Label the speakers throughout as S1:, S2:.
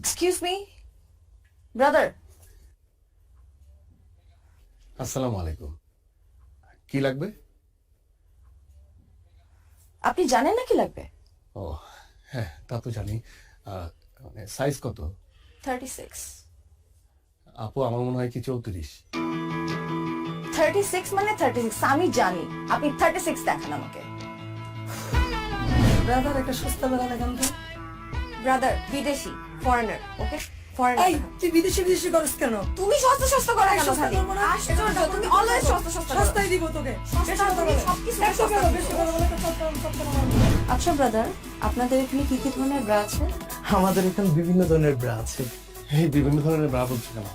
S1: Excuse me brother.
S2: আসসালামু আলাইকুম। কি লাগবে?
S1: আপনি জানেন না কি লাগবে?
S2: ও হ্যাঁ, তা তো জানি। মানে সাইজ কত?
S1: 36।
S2: আপু আমার মনে হয় কি 34।
S1: 36 মানে 36, আমি জানি। আপনি 36 দেখান আমাকে।
S3: ব্রাদার একটা সস্তা বেলা দেখান তো।
S1: ব্রাদার বিদেশি, ফরেনার, ওকে?
S3: এই
S1: ফরেনার।
S3: তুই বিদেশি বিদেশি করস কেন?
S1: তুমি সস্তা সস্তা করে কেন
S3: সস্তা
S1: খালি?
S3: করবো না।
S1: আশ্চর্য, তুমি অলওয়েজ সস্তা সস্তা করো।
S3: সস্তাই দিব তোকে।
S1: সস্তা
S3: বেশি কথা
S1: তুমি
S3: বলে।
S1: সবকিছু
S3: একশো
S1: সস্তা
S3: টাকা,
S1: দিবো।
S3: বেশি কথা বলে তো সস্তা বলে।
S1: আচ্ছা ব্রাদার, আপনাদের এখানে কি কি ধরনের ব্রা আছে?
S4: আমাদের এখানে বিভিন্ন ধরনের ব্রা আছে।
S2: এই বিভিন্ন ধরনের ব্রা বলছো কেন?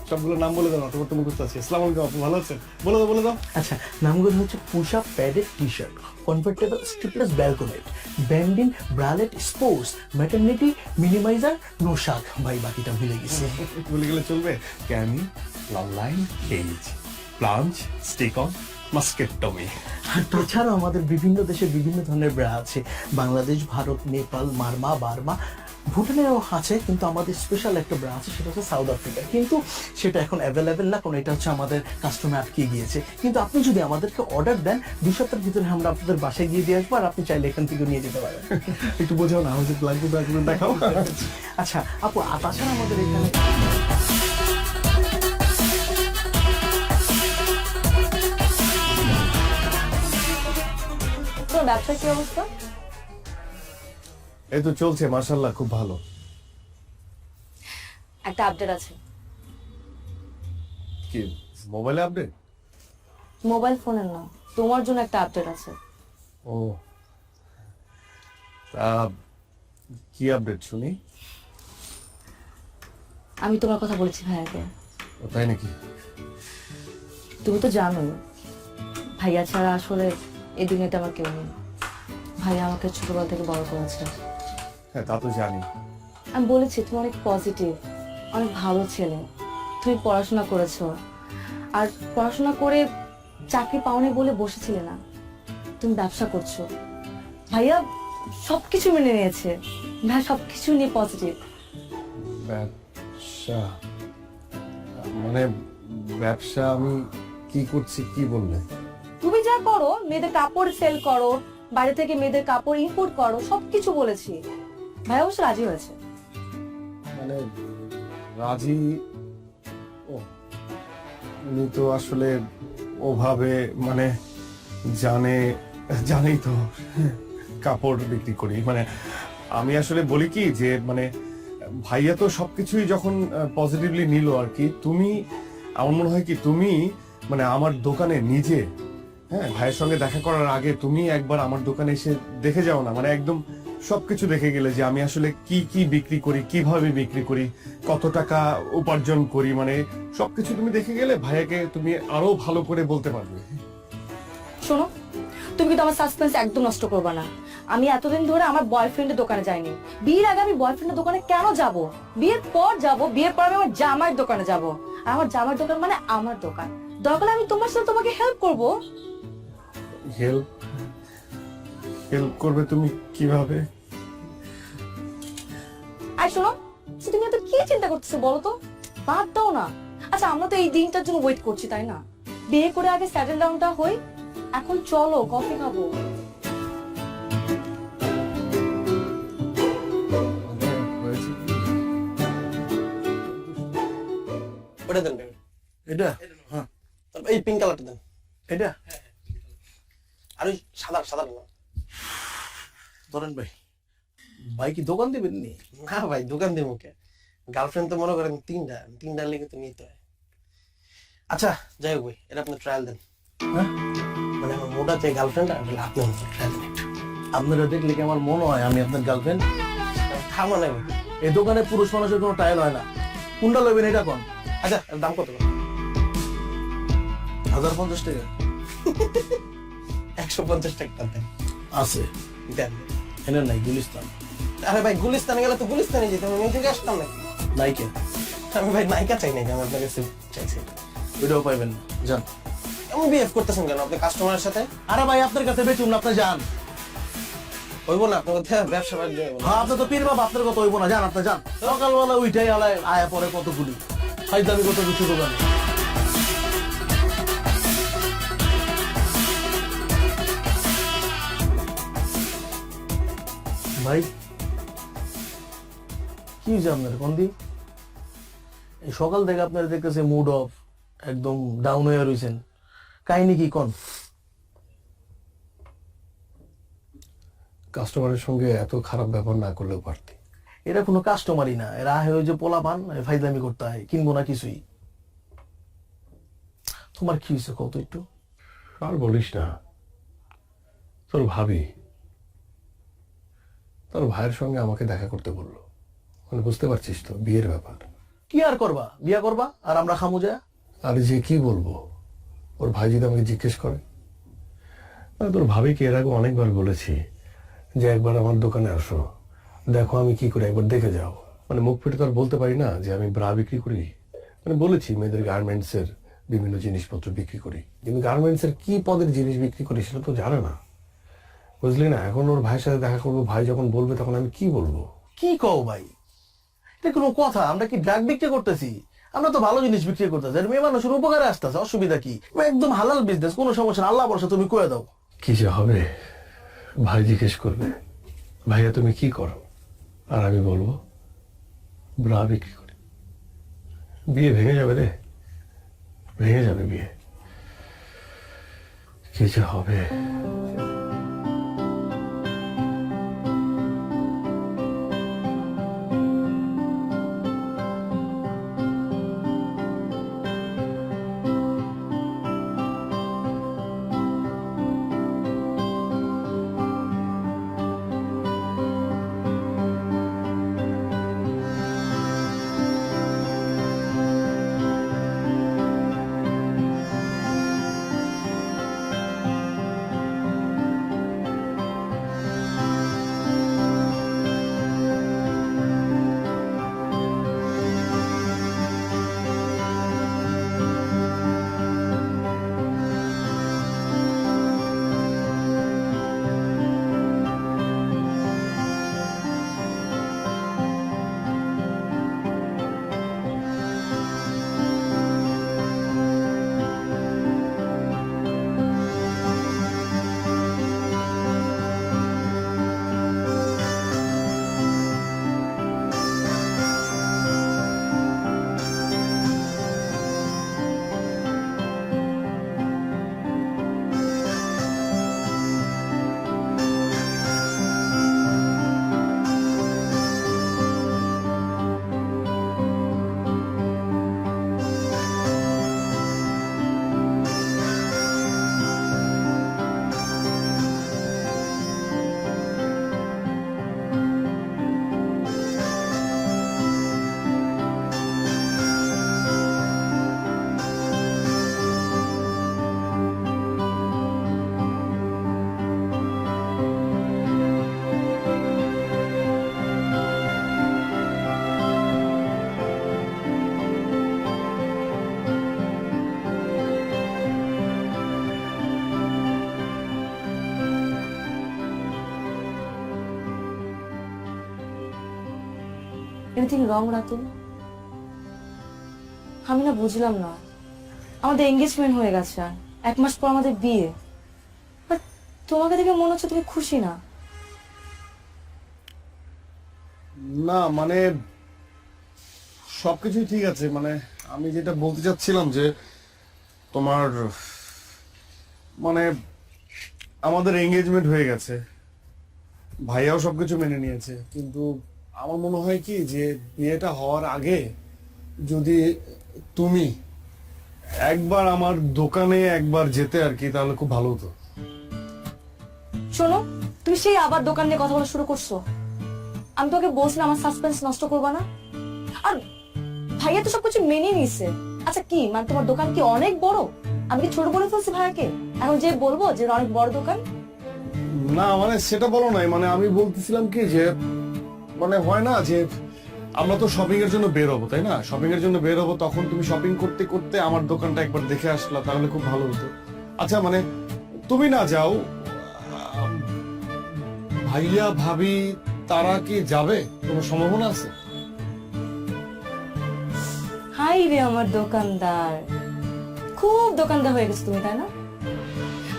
S2: সবগুলো নাম বলে দাও, তোমার তো মুখস্থ আছে। আসসালামু আলাইকুম আপু, ভালো আছেন? বলে দাও।
S4: আচ্ছা, নামগুলো হচ্ছে push up padded T shirt, comfortable strapless balconette, bandeau bralette sports, maternity minimizer, নোশাক। ভাই বাকিটা ভুলে গেছি।
S2: বলে গেলে চলবে। Cami, long line, cage, plunge, stick on, mastectomy.
S4: আর তাছাড়া আমাদের বিভিন্ন দেশে বিভিন্ন ধরনের ব্রা আছে। বাংলাদেশ, ভারত, নেপাল, মারমা, বার্মা, ভুটানেও আছে, কিন্তু আমাদের স্পেশাল একটা ব্রা আছে, সেটা হচ্ছে সাউথ আফ্রিকা। কিন্তু সেটা এখন অ্যাভেলেবেল না, কারণ এটা হচ্ছে আমাদের কাস্টমে আটকে গিয়েছে। কিন্তু আপনি যদি আমাদেরকে অর্ডার দেন, 2 সপ্তাহের ভিতরে আমরা আপনাদের বাসায় গিয়ে দিয়ে আসবো, আর আপনি চাইলে এখান থেকে নিয়ে যেতে পারেন।
S2: একটু বোঝাও না, আমাদের লাগবে ব্রাগুলো দেখাও।
S4: আচ্ছা আপু, আর তাছাড়া আমাদের এখানে
S1: তোর ব্যবসার কি অবস্থা?
S2: এই তো চলছে মাশাআল্লাহ, খুব ভালো।
S1: একটা আপডেট আছে।
S2: কি মোবাইলে আপডেট?
S1: মোবাইল ফোনের না, তোমার জন্য একটা আপডেট আছে।
S2: ও তা কি আপডেট শুনি?
S1: আমি তোমার কথা বলেছি ভাইয়াকে।
S2: ও তাই নাকি?
S1: তুমি তো জানোই ভাইয়া ছাড়া আসলে এই দুনিয়াতে আমার কেউ নেই। ভাইয়া আমাকে ছোটবেলা থেকে বড় করেছে।
S2: হ্যাঁ তা তো জানি।
S1: আমি বলেছি তুমি অনেক পজিটিভ, অনেক ভালো ছেলে। তুমি পড়াশোনা করেছো, আর পড়াশোনা করে চাকরি পাওনি বলে বসেছিলে না, তুমি ব্যবসা করছো। ভাইয়া সবকিছু মেনে নিয়েছে, ভাইয়া সবকিছু নিয়ে পজিটিভ।
S2: ব্যবসা মানে ব্যবসা আমি কি করছি কি বললে?
S1: তুমি যা করো, মেয়েদের কাপড় সেল করো, বাইরে থেকে মেয়েদের কাপড় ইম্পোর্ট করো, সবকিছু বলেছি। ভাইয়া অবশ্য রাজি হয়েছে।
S2: মানে রাজি? ও উনি তো আসলে ওভাবে মানে জানেই তো কাপড় বিক্রি করি। মানে আমি আসলে বলি কি যে মানে ভাইয়া তো সবকিছুই যখন পজিটিভলি নিল আর কি, তুমি আমার মনে হয় কি তুমি মানে আমার দোকানে নিজে, হ্যাঁ ভাইয়ের সঙ্গে দেখা করার আগে তুমি একবার আমার দোকানে এসে দেখে যাও না। মানে একদম সবকিছু দেখে গেলে যে আমি আসলে কি কি বিক্রি করি, কিভাবে বিক্রি করি, কত টাকা উপার্জন করি, মানে সবকিছু তুমি দেখে গেলে ভাইয়াকে তুমি আরো ভালো করে বলতে পারবে।
S1: শোনো, তুমি কিন্তু আমার সাসপেন্স একদম নষ্ট করবে না। আমি এতদিন ধরে আমার বয়ফ্রেন্ডের দোকানে যাইনি। বিয়ের আগে আমি বয়ফ্রেন্ডের দোকানে কেন যাব? বিয়ের পর যাব, বিয়ের পর আমি আমার জামাইয়ের দোকানে যাব। আর আমার জামাইয়ের দোকান মানে আমার দোকান। দরকার আমি তোমার সাথে তোমাকে হেল্প করব।
S2: হেল্প করবে তুমি কিভাবে?
S1: আর শোনো, তুমি এত কি চিন্তা করতেছো বলো তো? বাদ দাও না। আচ্ছা, আমরা তো এই দিনটার জন্য ওয়েট করছি, তাই না? বিয়ে করে আগে সেটেল ডাউনটা হই। এখন চলো কফি খাবো।
S5: ওটা দেন ভাই।
S4: এটা
S5: হ্যাঁ, তারপর এই পিঙ্ক কালারটা দেন।
S4: এটা
S5: আর ওই সাদা সাদা না।
S4: ধরেন ভাই। ভাই কি দোকান দিবেন নি?
S5: না ভাই, দোকান দিয়ে মুখে গার্লফ্রেন্ড তো মনে করেন তিনটা লেগে তো নিতে হয়। আচ্ছা যাই হোক ভাই, এটা আপনি ট্রায়াল দেন।
S4: হ্যাঁ,
S5: মানে আমার মোটা যে গার্লফ্রেন্ড আপনি ট্রায়াল দেন একটু।
S4: আপনারা দেখলে কি আমার মনে হয় আমি আপনার গার্লফ্রেন্ড?
S5: থামা নাই ভাই।
S4: এই দোকানে পুরুষ মানুষের কোনো ট্রায়াল হয় না। কোনটা লইবেন এটা কোন?
S5: আচ্ছা, এর দাম কত?
S4: 1050 টাকা
S5: 150 টাকা দেন।
S4: আছে।
S5: দেন।
S4: এনে নাই গুলিস্তান।
S5: আরে ভাই, গুলিস্তানে গেলে তো গুলিস্তানে যেতে হবে, আমি থেকে আসতাম নাকি?
S4: নাইকে
S5: আমি ভাই নায়িকা চাই নাকি, আমি আপনার কাছে চাইছি।
S4: ওইটাও পাইবেন না, যান।
S5: এমন বিহেভ করতেছেন কেন আপনি কাস্টমারের সাথে?
S4: আরে ভাই আপনার কাছে বেচুন না, আপনি যান।
S5: হইব না আপনার কথা, ব্যবসা বাণিজ্য হইব না।
S4: হ্যাঁ আপনি তো পীর বাবা, আপনার কথা হইব না, যান আপনি যান। সকালবেলা উইটাই আলায় আয়া পরে কতগুলি ফাইদামি কত কিছু দোকানে। ভাই কি হয়েছে আপনার কন্দি? এই সকাল থেকে আপনার দেখতেছে মুড অফ, একদম ডাউন হয়ে রয়েছেন, কাহিনী কি কন?
S2: কাস্টমারের সঙ্গে এত খারাপ ব্যবহার না করলেও পারতি।
S4: এরা কোনো কাস্টমারই না, এরা হয়ে যে পোলা পান ফাইদামি করতে হয়, কিনবো না কিছুই। তোমার কি হয়েছে কত একটু?
S2: আর বলিস না, তোর ভাবি তোর ভাইয়ের সঙ্গে আমাকে দেখা করতে বললো। মানে বুঝতে পারছিস তো, বিয়ের ব্যাপার।
S4: কি আর করবা, বিয়া করবা আর আমরা খামু যায়।
S2: আরে যে কি বলবো, ওর ভাই যদি আমাকে জিজ্ঞেস করে। তোর ভাবিকে এর আগে অনেকবার বলেছি যে একবার আমার দোকানে আসো, দেখো আমি কি করি, একবার দেখে যাও। মানে মুখ ফেটে তো আর বলতে পারি না যে আমি ব্রা বিক্রি করি। মানে বলেছি মেয়েদের গার্মেন্টস এর বিভিন্ন জিনিসপত্র বিক্রি করি, কিন্তু গার্মেন্টস এর কি পদের জিনিস বিক্রি করি সেটা তো জানে না, বুঝলি না। এখন ওর ভাইয়ের সাথে দেখা করবো, ভাই যখন বলবে তখন আমি কি বলবো?
S4: কি কও ভাই, এটা কোনো কথা? আমরা কি ড্রাগ বিক্রি করতেছি? আমরা তো ভালো জিনিস বিক্রি করতেছি, আর মেয়ে মানুষের উপকারে আসতেছে, অসুবিধা কি? একদম হালাল বিজনেস, কোনো সমস্যা না, আল্লাহ বর্ষা তুমি কয়ে দাও।
S2: কি যে হবে, ভাই জিজ্ঞেস করবে ভাইয়া তুমি কি করো, আর আমি বলবো ব্রা বিক্রি করি। বিয়ে ভেঙে যাবে রে, ভেঙে যাবে বিয়ে। কি যে হবে।
S1: Anything wrong Ratul? আমি না বুঝলাম না, আমাদের এঙ্গেজমেন্ট হয়ে গেছে, 1 মাস পর আমাদের বিয়ে, বাট তোমাকে দেখে মনে হচ্ছে তুমি খুশি না।
S2: না মানে সবকিছুই ঠিক আছে, মানে আমি যেটা বলতে চাচ্ছিলাম যে তোমার মানে আমাদের এঙ্গেজমেন্ট হয়ে গেছে, ভাইয়াও সবকিছু মেনে নিয়েছে, কিন্তু আমার মনে হয় কি যে বিয়েটা হওয়ার আগে যদি তুমি একবার আমার দোকানে একবার যেতে আর কি, তাহলে খুব ভালো হতো।
S1: শোনো, তুমি সেই আবার দোকান নিয়ে কথা বলা শুরু করছো। আমি তোকে বলছিলাম আমার সাসপেন্স নষ্ট করবা না, আর ভাইয়া তো সবকিছু মেনে নিছে। আচ্ছা কি মানে তোমার দোকান কি অনেক বড়? আমি কি ছোট বলে ফেলছি ভাইয়াকে? এখন যে বলবো যে অনেক বড় দোকান?
S2: না মানে সেটা বলো নাই, মানে আমি বলতেছিলাম কি যে মানে হয় না যে আমরা তো শপিং এর জন্য বের হবো, তাই না? শপিং এর জন্য বের হবো, তখন তুমি শপিং করতে করতে আমার দোকানটা একবার দেখে আসলা, তাহলে খুব ভালো হতো। আচ্ছা মানে তুমি না যাও, ভাইয়া ভাবি তারা কি যাবে, কোনো সম্ভাবনা আছে?
S1: হাই রে আমার দোকানদার, খুব দোকানদার হয়ে গেছে তুমি, তাই না?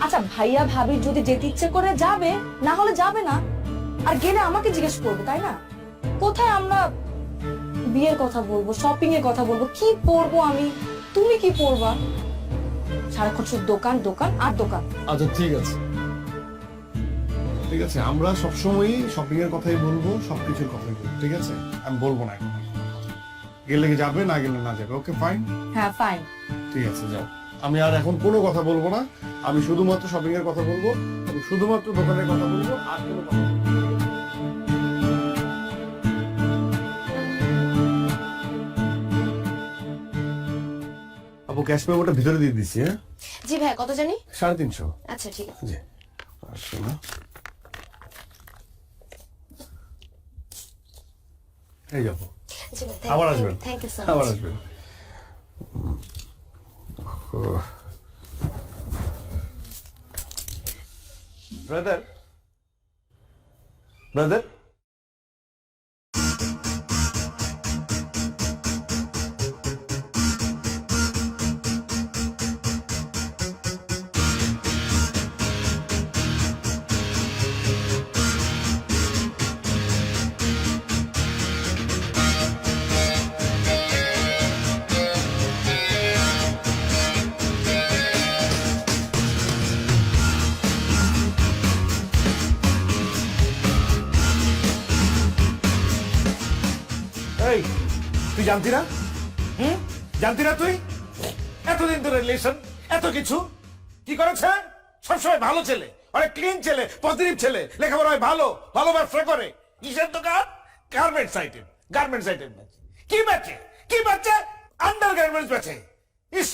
S1: আচ্ছা ভাইয়া ভাবির যদি যেতে ইচ্ছে করে যাবে, না হলে যাবে না। আর গেলে আমাকে জিজ্ঞেস করবে, তাই না? কোথায় আমরা বিয়ের কথা বলবো, শপিং এর কথা বলবো, কি পরবো আমি, তুমি কি পরবা? সারাক্ষণ শুধু দোকান দোকান আর দোকান।
S2: আচ্ছা ঠিক আছে, ঠিক আছে, আমরা সবসময়ই শপিং এর কথাই বলবো, সবকিছুর কথাই বলবো, ঠিক আছে? আমি বলবো না এখন, গেলে কি যাবে, না গেলে না যাবে। ওকে ফাইন,
S1: হ্যাঁ ফাইন।
S2: ঠিক আছে, যাও। আমি আর এখন কোনো কথা বলবো না, আমি শুধুমাত্র শপিং এর কথা বলবো এবং শুধুমাত্র দোকানের কথা বলবো, আর কোনো কথা বলবো না। আপু ক্যাশ মেমোটা ভিতরে দিয়ে দিচ্ছি। হ্যাঁ,
S6: জি ভাই, কত জানি?
S2: 350।
S6: আচ্ছা ঠিক আছে।
S2: জি, আসো না, এই যাবো,
S6: জি ভাই,
S2: আবার আসবেন,
S6: থ্যাংক ইউ সো
S2: আবার
S6: মাচ।
S2: আসবেন। ব্রাদার, ব্রাদার,
S7: এই তুই জানতি না? জানতি না তুই? এতদিন ধরে রিলেশন, এত কিছু কি করেছে? সবসময় ভালো ছেলে, অনেক ক্লিন ছেলে, পজিটিভ ছেলে, লেখাপড়ায় ভালো, ভালো ব্যবসা করে। কিসের দোকান? গার্মেন্টস আইটেম, গার্মেন্টস আইটেম বেচে। কি বেচে? কি বেচে? আন্ডার গার্মেন্টস বেচে। ইস,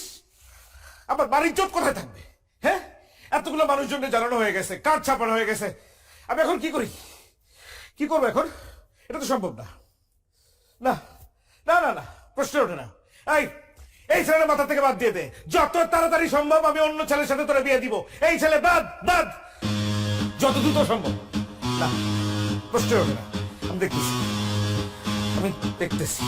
S7: আবার বাড়ির চোট কোথায় থাকবে? হ্যাঁ, এতগুলো মানুষজনকে জানানো হয়ে গেছে, কার্ড ছাপানো হয়ে গেছে। আমি এখন কি করি? কি করবো এখন? এটা তো সম্ভব না। না না না না, প্রশ্ন ওঠে না। এই এই ছেলের মাথা থেকে বাদ দিয়ে দে, যত তাড়াতাড়ি সম্ভব আমি অন্য ছেলের সাথে তোরা বিয়ে দিব। এই ছেলে বাদ, বাদ, যত দ্রুত সম্ভব। না, প্রশ্ন ওঠে না। আমি দেখতেছি, আমি দেখতেছি।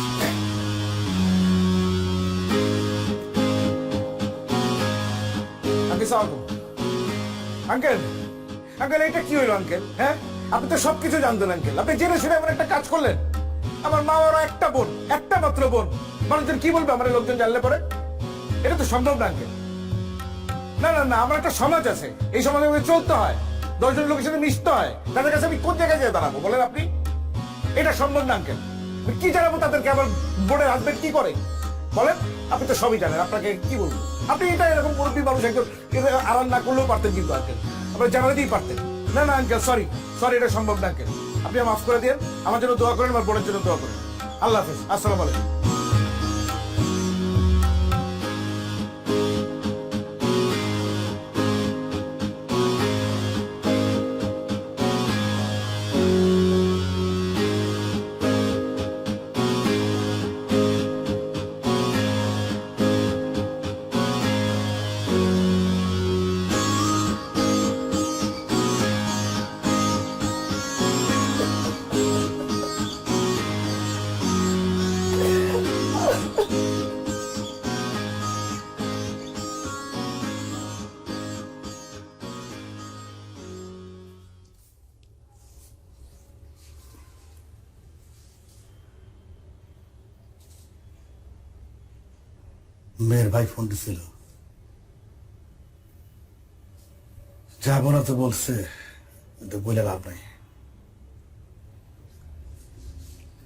S7: আঙ্কেল, আঙ্কেল এটা কি হইল আঙ্কেল? হ্যাঁ, আপনি তো সবকিছু জানতেন আঙ্কেল, আপনি জেনে শুনে এমন একটা কাজ করলেন। আমার মা ওরা একটা বোন, একটা মাত্র বোন, মানুষজন কি বলবে আমার লোকজন জানলে পরে? এটা তো সম্ভব না আঙ্কেল। না না না, আমার একটা সমাজ আছে, এই সমাজে আমাকে চলতে হয়, 10 জন লোকের সাথে মিশতে হয়, তাদের কাছে আমি কোন জায়গায় যেয়ে দাঁড়াবো বলেন আপনি? এটা সম্ভব না আঙ্কেল। কি জানাবো তাদেরকে আমার বোনের হাজবেন্ড কি করে বলেন? আপনি তো সবই জানেন, আপনাকে কি বলবো? আপনি এটা এরকম মুরব্বী মানুষ একজন আড়াল না করলেও পারতেন কিন্তু আঙ্কেল, আপনার জানাতেই পারতেন। না না আঙ্কেল, সরি সরি, এটা সম্ভব না আঙ্কেল। আপনি মাফ করে দিন, আমার জন্য দোয়া করেন, আমার বোনের জন্য দোয়া করেন। আল্লাহ হাফেজ, আসসালামু আলাইকুম।
S8: মেয়ের ভাই ফোন দিছিল, যাবো না তো বলছে, কিন্তু বলে লাভ নাই।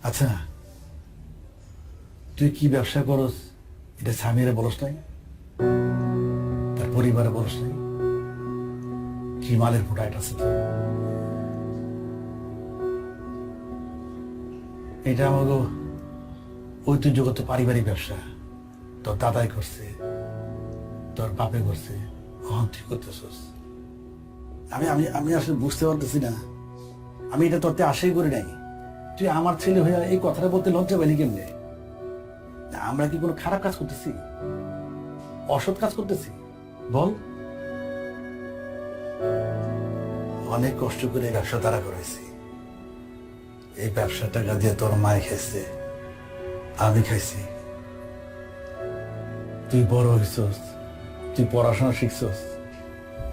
S8: আচ্ছা, তুই কি ব্যবসা করস এটা স্বামীরে বলস নাই, তার পরিবারে বলস নাই? কি মালের ফুটাইট আছে তো? এটা আমাকে ঐতিহ্যগত পারিবারিক ব্যবসা। তোর দাদাই করছে, তোর বাপে করছে, কখন তুই করতেছস? আমি আমি আমি আসলে বুঝতে পারতেছি না, আমি এটা তোরতে আশাই করি নাই। তুই আমার ছেলে হয়ে এই কথাটা বলতে লজ্জা পেলি কেমনে? আমরা কি কোনো খারাপ কাজ করতেছি, অসৎ কাজ করতেছি বল? ও অনেক কষ্ট করে এই ব্যবসা দাঁড়া করাইছি। এই ব্যবসা টাকা দিয়ে তোর মায় খাইছে, আমি খাইছি। তুই বড় হইছস, তুই পড়াশোনা শিখছস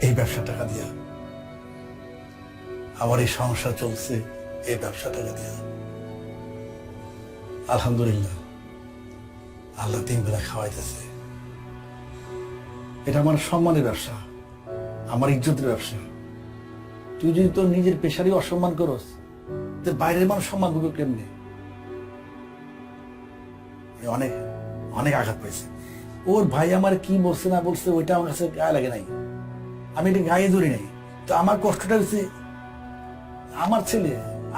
S8: এই ব্যবসা টাকা দিয়া। আমার এই সংসার চলছে এই ব্যবসা টাকা দিয়া। আলহামদুলিল্লাহ, আল্লাহ 3 বেলা খাওয়াইতেছে। এটা আমার সম্মানের ব্যবসা, আমার ইজ্জতের ব্যবসা। তুই যদি তোর নিজের পেশারই অসম্মান করস, তো বাইরের মানুষ সম্মান করবে কেমনি? আমি অনেক অনেক আঘাত পাইছি। ওর ভাই আমার কি বলছে না বলছে ওইটা আমার কাছে গায়ে লাগে নাই, আমি এটা গায়ে ধরি নাই। তো আমার কষ্টটা হচ্ছে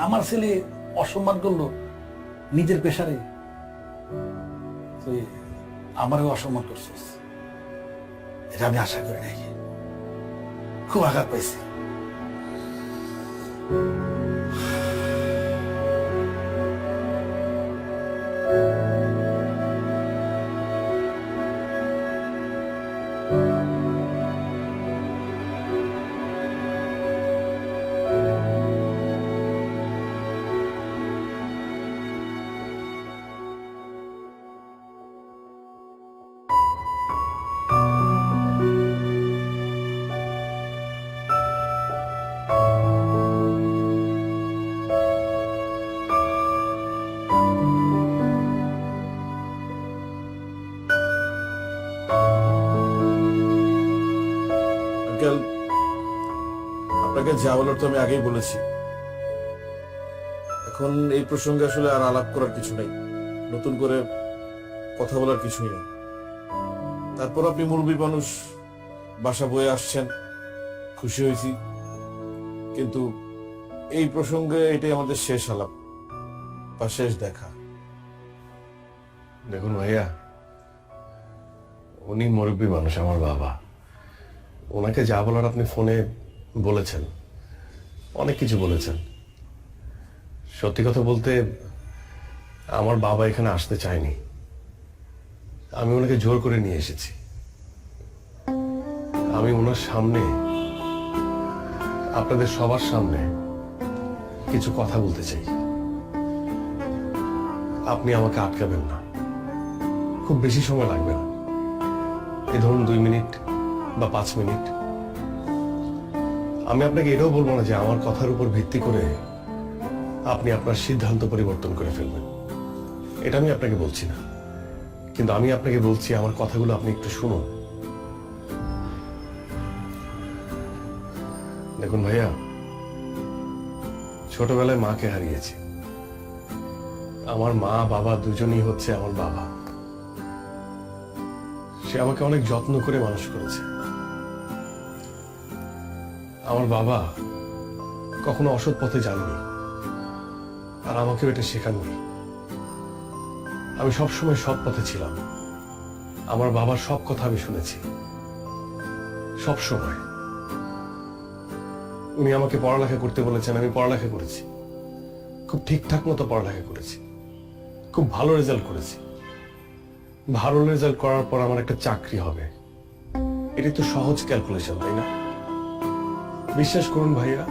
S8: আমার ছেলে অসম্মান করলো নিজের পেশারে, তুই আমারও অসম্মান করছিস। এটা আমি আশা করি নাই, খুব আঘাত পাইছি।
S7: আঙ্কেল, আপনাকে যা বলার তো আমি আগেই বলেছি। এখন এই প্রসঙ্গে আসলে আর আলাপ করার কিছু নেই, নতুন করে কথা বলার কিছুই নেই। তারপর আপনি মুরব্বী মানুষ, বাসা বয়ে আসছেন, খুশি হয়েছি। কিন্তু এই প্রসঙ্গে এটাই আমাদের শেষ আলাপ বা শেষ দেখা।
S2: দেখুন ভাইয়া, উনি মুরব্বী মানুষ, আমার বাবা। ওনাকে যা বলার আপনি ফোনে বলেছেন, অনেক কিছু বলেছেন। সত্যি কথা বলতে আমার বাবা এখানে আসতে চায়নি, আমি ওনাকে জোর করে নিয়ে এসেছি। আমি ওনার সামনে, আপনাদের সবার সামনে কিছু কথা বলতে চাই। আপনি আমাকে আটকাবেন না, খুব বেশি সময় লাগবে না, এই ধরুন 2 মিনিট বা 5 মিনিট। আমি আপনাকে এটাও বলবো না যে আমার কথার উপর ভিত্তি করে আপনি আপনার সিদ্ধান্ত পরিবর্তন করে ফেলবেন, এটা আমি আপনাকে বলছি না। কিন্তু আমি আপনাকে বলছি, আমার কথাগুলো আপনি একটু শুনুন। দেখুন ভাইয়া, ছোটবেলায় মাকে হারিয়েছি। আমার মা বাবা দুজনেই হচ্ছে আমার বাবা। সে আমাকে অনেক যত্ন করে মানুষ করেছে। আমার বাবা কখনো অসৎ পথে যাননি, আর আমাকেও এটা শেখাননি। আমি সবসময় সৎ পথে ছিলাম। আমার বাবার সব কথা আমি শুনেছি, সব সময়। উনি আমাকে পড়ালেখা করতে বলেছেন, আমি পড়ালেখা করেছি, খুব ঠিকঠাক মতো পড়ালেখা করেছি, খুব ভালো রেজাল্ট করেছি। ভালো রেজাল্ট করার পর আমার একটা চাকরি হবে, এটি তো সহজ ক্যালকুলেশন, তাই না? বিশ্বাস করুন ভাইয়া,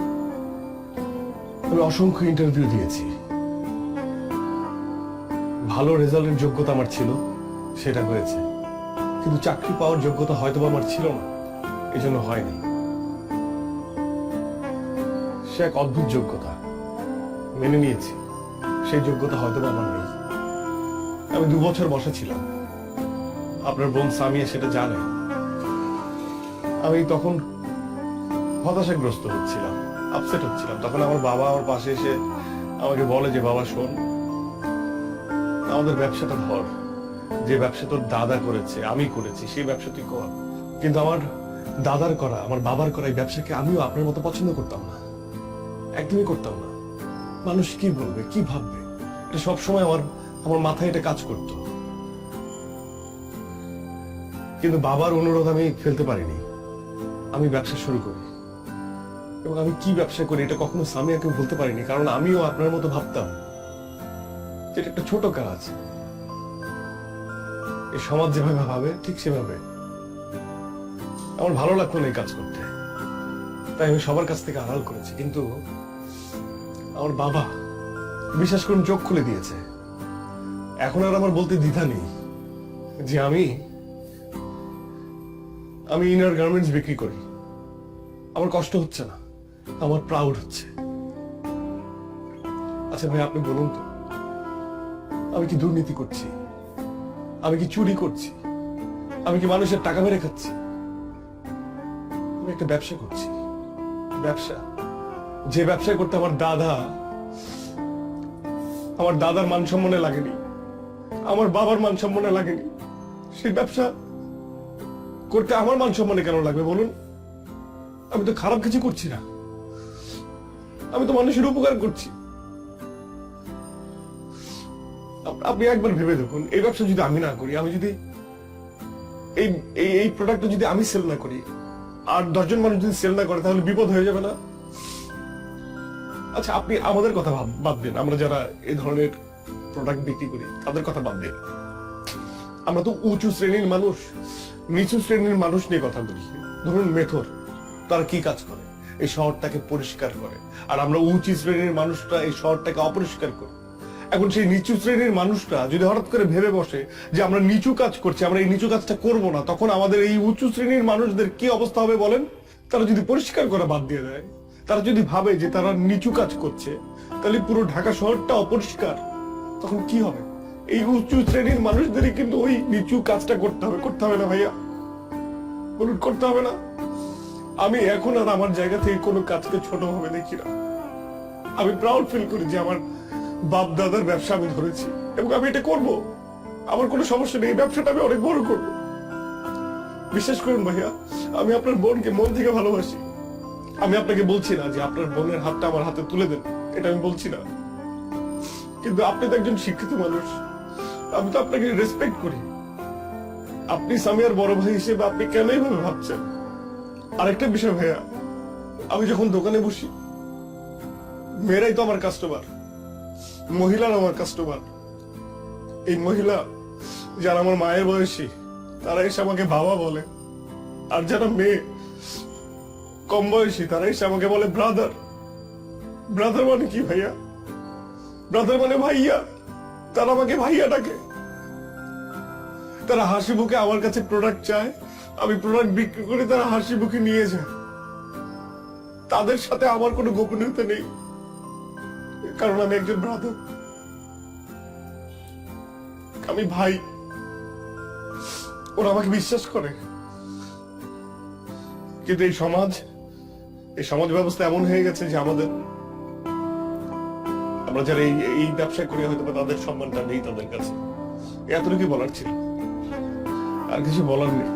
S2: আমি অসংখ্য ইন্টারভিউ দিয়েছি। ভালো রেজাল্টের যোগ্যতা আমার ছিল, সেটা হয়েছে। কিন্তু চাকরি পাওয়ার যোগ্যতা হয়তো আমার ছিল না, এই জন্য হয়নি। সে এক অদ্ভুত যোগ্যতা, মেনে নিয়েছি। সেই যোগ্যতা হয়তো আমার নেই। আমি 2 বছর বসা ছিলাম, আপনার বোন সামিয়া সেটা জানে। আমি তখন হতাশাগ্রস্ত হচ্ছিলাম, আপসেট হচ্ছিলাম। তখন আমার বাবা আমার পাশে এসে আমাকে বলে যে, বাবা শোন, আমাদের ব্যবসাটা ধর, যে ব্যবসা তোর দাদা করেছে, আমি করেছি, সেই ব্যবসা তুই কর। কিন্তু আমার দাদার করা, আমার বাবার করা এই ব্যবসাকে আমিও আপনার মতো পছন্দ করতাম না, একদমই করতাম না। মানুষ কি বলবে, কি ভাববে, এটা সবসময় আমার মাথায় এটা কাজ করতো। কিন্তু বাবার অনুরোধ আমি ফেলতে পারিনি, আমি ব্যবসা শুরু করি। এবং আমি কি ব্যবসা করি এটা কখনো সামিয়াকে বলতে পারিনি, কারণ আমিও আপনার মতো ভাবতাম যেটা একটা ছোট কাজ। এই সমাজ যেভাবে ভাবে ঠিক সেভাবে। আমার ভালো লাগতো না এই কাজ করতে, তাই আমি সবার কাছ থেকে আড়াল করেছি, কিন্তু আমার বাবা বিশ্বাস করুন চোখ খুলে দিয়েছে। এখন আর আমার বলতে দ্বিধা নেই যে আমি ইনার গার্মেন্টস বিক্রি করি। আমার কষ্ট হচ্ছে না, আমার প্রাউড হচ্ছে। আচ্ছা ভাই, আপনি বলুন তো, আমি কি দুর্নীতি করছি? আমি কি চুরি করছি? আমি কি মানুষের টাকা মেরে খাচ্ছি? আমি একটা ব্যবসা করছি, ব্যবসা, যে ব্যবসা করতে আমার দাদার মান সম্মানে লাগেনি, আমার বাবার মান সম্মানে লাগেনি, সেই ব্যবসা করতে আমার মান সম্মানে কেন লাগবে বলুন? আমি তো খারাপ কিছু করছি না, আমি তো মানুষের উপকার করছি। আপনি একবার ভেবে দেখুন, এই ব্যবসা যদি আমি না করি, আমি যদি এই প্রোডাক্টটা যদি আমি সেল না করি, আর 10 জন মানুষ যদি সেল না করে, তাহলে বিপদ হয়ে যাবে না? আচ্ছা, আপনি আমাদের কথা বাদ দিন, আমরা যারা এই ধরনের প্রোডাক্ট বিক্রি করি তাদের কথা বাদ দিন। আমরা তো উঁচু শ্রেণীর মানুষ, নিচু শ্রেণীর মানুষ নিয়ে কথা বলি। ধরুন মেথর, তারা কি কাজ করে? এই শহরটাকে পরিষ্কার করে। আর আমরা উঁচু শ্রেণীর মানুষটা এই শহরটাকে অপরিষ্কার করি। এখন সেই নিচু শ্রেণীর মানুষটা যদি হঠাৎ করে ভেবে বসে যে আমরা নিচু কাজ করছি, আমরা এই নিচু কাজটা করব না, তখন আমাদের এই উঁচু শ্রেণীর মানুষদের কি অবস্থা হবে বলেন? তারা যদি পরিষ্কার করা বাদ দিয়ে দেয়, তারা যদি ভাবে যে তারা নিচু কাজ করছে, তাহলে পুরো ঢাকা শহরটা অপরিষ্কার, তখন কি হবে? এই উঁচু শ্রেণীর মানুষদেরই কিন্তু ওই নিচু কাজটা করতে হবে না ভাইয়া? বলুন, করতে হবে না? আমি এখন আর আমার জায়গা থেকে কোনো কাজকে ছোট ভাবে দেখি না। আমি প্রাউড ফিল করি যে আমার বাপ দাদার ব্যবসা আমি ধরেছি, এবং আমি এটা করব। আমার কোনো সমস্যা নেই, এই ব্যবসাটা আমি অনেক বড় করব। বিশ্বাস করুন ভাইয়া, আমি আপনার বোনকে মন থেকে ভালোবাসি। আমি আপনাকে বলছি না যে আপনার বোনের হাতটা আমার হাতে তুলে দেন, এটা আমি বলছি না। কিন্তু আপনি তো একজন শিক্ষিত মানুষ, আমি তো আপনাকে রেসপেক্ট করি। আপনি সামিয়ার বড় ভাই হিসেবে আপনি কেন এইভাবে ভাবছেন? আরেকটা বিষয় ভাইয়া, আমি যখন দোকানে বসি, মেয়েরাই তো আমার কাস্টমার, মহিলারা আমার কাস্টমার। এই মহিলা যারা আমার মায়ের বয়সী, তারা এসে আমাকে বাবা বলে। আর যারা মেয়ে কম বয়সী, তারা এসে আমাকে বলে ব্রাদার। ব্রাদার মানে কি ভাইয়া? ব্রাদার মানে ভাইয়া। তারা আমাকে ভাইয়া ডাকে। তারা হাসি মুখে আমার কাছে প্রোডাক্ট চায়, আমি প্রোডাক্ট বিক্রি করে তারা হাসি মুখে নিয়ে যায়। তাদের সাথে আমার কোনো গোপনীয়তা নেই, কারণ আমি একজন ব্রাদার, আমি ভাই। ওরা আমাকে বিশ্বাস করে। কিন্তু এই সমাজ ব্যবস্থা এমন হয়ে গেছে যে আমরা যারা এই ব্যবসা করি, হয়তো তাদের সম্মানটা নেই তাদের কাছে। এতটুকু বলার ছিল, আর কিছু বলার নেই।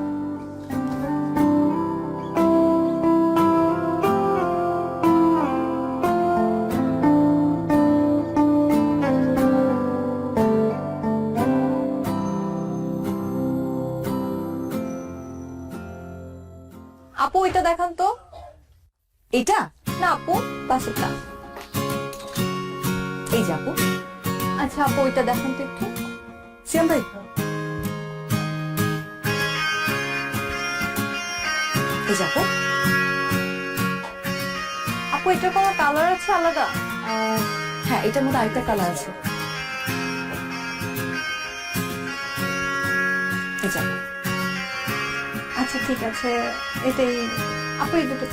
S6: আপু এটা দেখান তো।
S1: এটা
S6: না আপু, পাশেরটা।
S1: এই যে আপু।
S6: আচ্ছা আপু এটা দেখান তো একটু।
S3: সিয়াম ভাই,
S1: এই যে আপু।
S6: আপু এটার কোনো কালার আছে আলাদা?
S1: হ্যাঁ, এটার মধ্যে আরেকটা কালার আছে। এই যে আপু।
S6: আচ্ছা ঠিক আছে, এটাই আপু এই দুটো